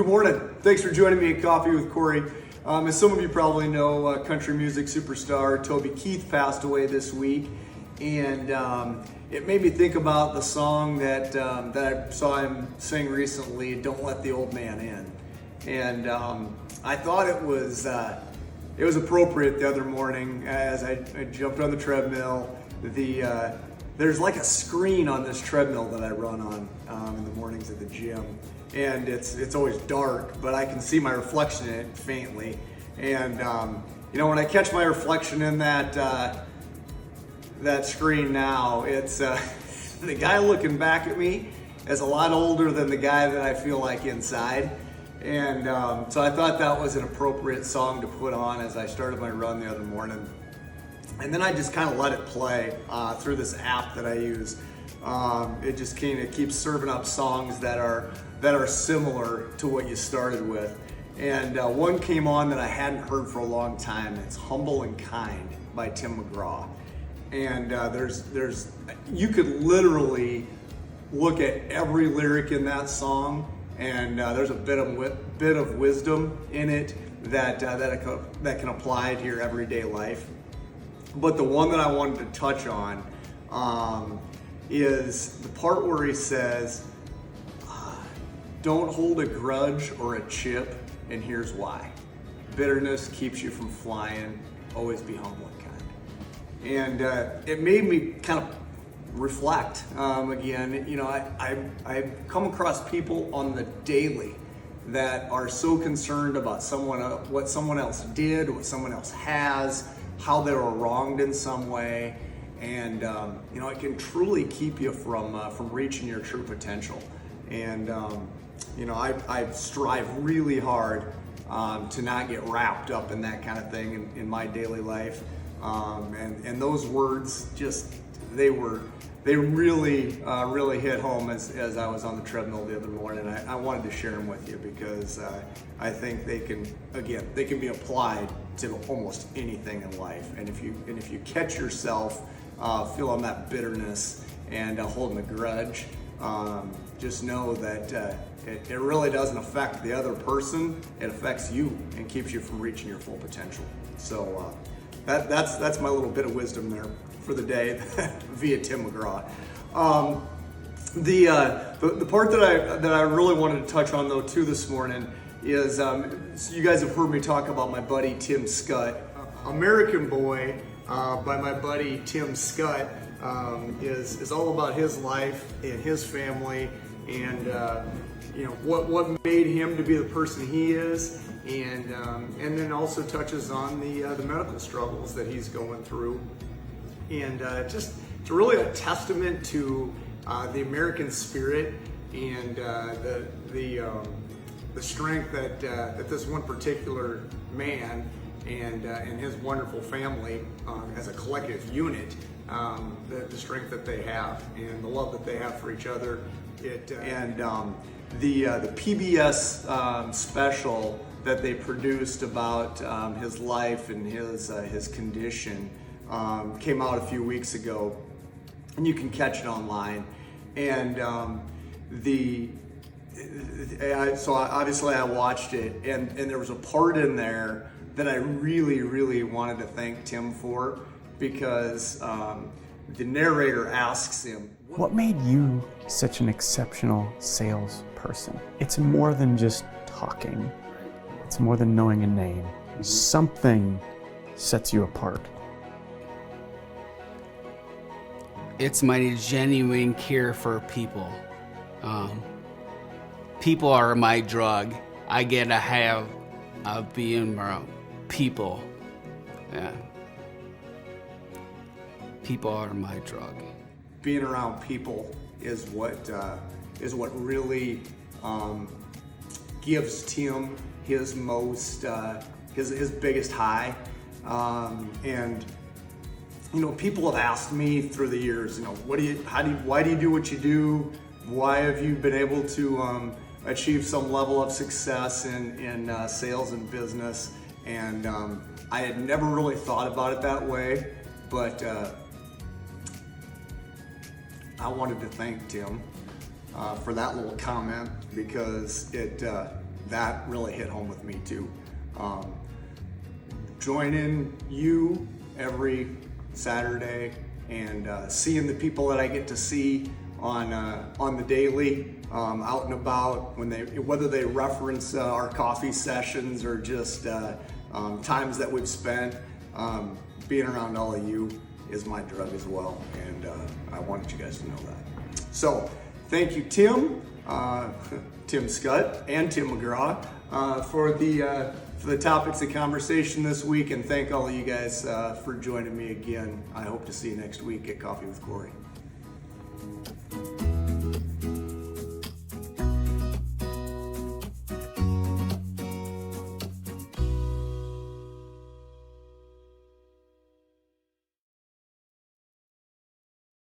Good morning. Thanks for joining me at Coffee with Kory. As some of you probably know, country music superstar Toby Keith passed away this week, and it made me think about the song that I saw him sing recently, "Don't Let the Old Man In," and I thought it was appropriate the other morning as I jumped on the treadmill. There's like a screen on this treadmill that I run on in the mornings at the gym. And it's always dark, but I can see my reflection in it faintly. And when I catch my reflection in that screen now, it's the guy looking back at me is a lot older than the guy that I feel like inside. And so I thought that was an appropriate song to put on as I started my run the other morning. And then I just kind of let it play through this app that I use. It just kind of keeps serving up songs that are similar to what you started with. And one came on that I hadn't heard for a long time. It's "Humble and Kind" by Tim McGraw. And you could literally look at every lyric in that song, and there's a bit of wisdom in it that can apply to your everyday life. But the one that I wanted to touch on is the part where he says, "Don't hold a grudge or a chip, and here's why. Bitterness keeps you from flying. Always be humble and kind." And it made me kind of reflect again. I come across people on the daily that are so concerned about what someone else did, what someone else has, how they were wronged in some way. And it can truly keep you from reaching your true potential. And I strive really hard to not get wrapped up in that kind of thing in my daily life. And those words they really hit home as I was on the treadmill the other morning. I wanted to share them with you because I think they can be applied to almost anything in life. And if you catch yourself feeling that bitterness and holding a grudge, just know that it really doesn't affect the other person. It affects you and keeps you from reaching your full potential. So that's my little bit of wisdom there for the day via Tim McGraw. The part that I really wanted to touch on though too this morning is so you guys have heard me talk about my buddy Tim Schut. American Boy by my buddy Tim Schut is all about his life and his family and what made him to be the person he is, and then also touches on the medical struggles that he's going through, and just it's really a testament to the American spirit and the strength that this one particular man and his wonderful family as a collective unit, the strength that they have and the love that they have for each other. The PBS special that they produced about his life and his condition came out a few weeks ago, and you can catch it online. And so obviously I watched it, and there was a part in there that I really, really wanted to thank Tim for, because the narrator asks him, "What made you such an exceptional salesperson?" It's more than just talking. It's more than knowing a name. Something sets you apart. It's my genuine care for people. People are my drug. I get a have of being around people. Yeah. People are my drug. Being around people is what really gives Tim his most his biggest high. And people have asked me through the years, why do you do what you do? Why have you been able to achieve some level of success in sales and business? And I had never really thought about it that way, but I wanted to thank Tim for that little comment, because it that really hit home with me too. Joining you every Saturday and seeing the people that I get to see on the daily, out and about, whether they reference our coffee sessions or just times that we've spent, being around all of you is my drug as well, and I wanted you guys to know that. So thank you, Tim, Tim Schut, and Tim McGraw for the topics of conversation this week, and thank all of you guys for joining me again. I hope to see you next week at Coffee with Kory.